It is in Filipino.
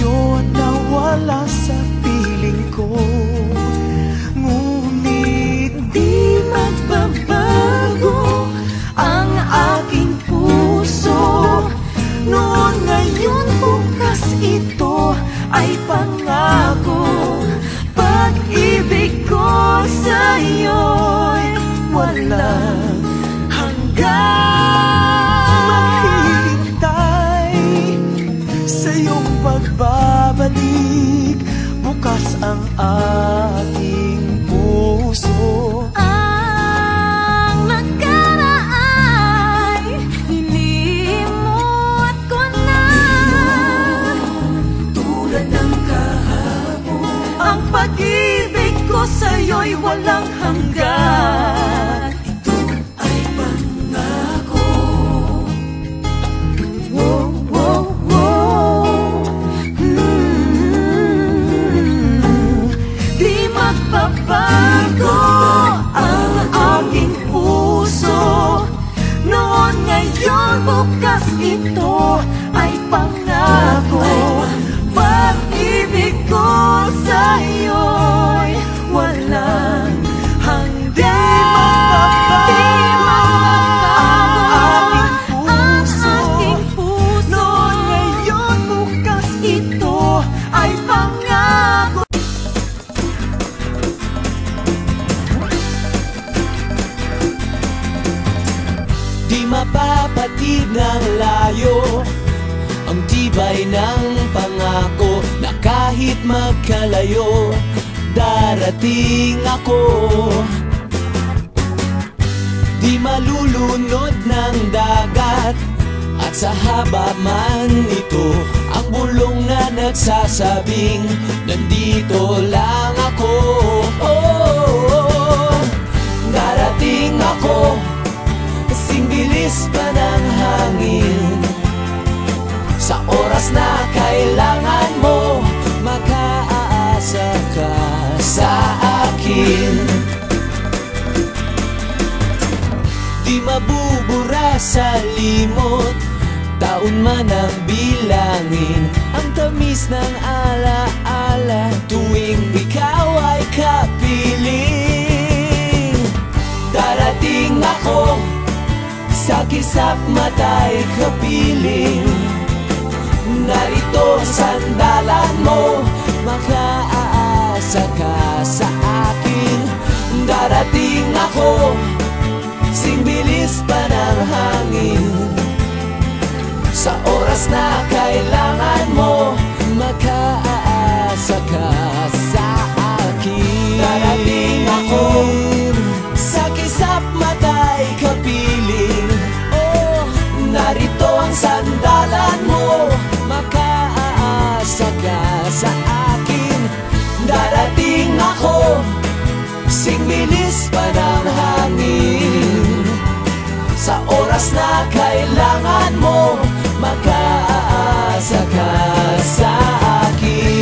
ngayon nawala sa piling ko. Ngunit di magbabago ang aking puso. Noon, ngayon, bukas, ito ay pangako. Pag-ibig ko sa'yo'y walang hanggan. Maghihintay sa iyong pagbabalik. Bukas ang aking puso. Ang nakaraan ay inilimot ko na. Tulad ng kahapon, Ang pag-ibig ko sa'yo'y walang hanggan. ito ay pangako. Wow, wow, wow. Di magbabago ang aking puso. Noon, ngayon, bukas, ito ay pangako. Pag-ibig ko sa'yo'y walang hanggan. Di magbabago ang aking puso. Noon, ngayon, bukas, Ito ay pangako. di mapapatid ng layo ang tibay ng pangako na kahit magkalayo, darating ako. Di malulunod ng dagat at sa haba man ito, ang bulong na nagsasabing nandito lang ako. Oh, darating ako, kasing bilis pa ng hangin. Sa oras na kailangan mo, makaasa ka sa akin. Di mabubura sa limot, taon man ang bilangin. Ang tamis ng alaala tuwing ikaw ay kapiling. Darating ako, sa kisap mata'y kapiling. Narito sandalan mo, makaasa ka sa akin. Darating ako, sing bilis pa ng hangin. Sa oras na kailangan mo, makaasa ka sa akin. Darating ako, sa kisap mata'y kapiling. Oh, narito ang sandalan mo, makaasa ka sa akin. Darating ako, sing bilis pa ng hangin. Sa oras na kailangan mo, makaasa ka sa akin.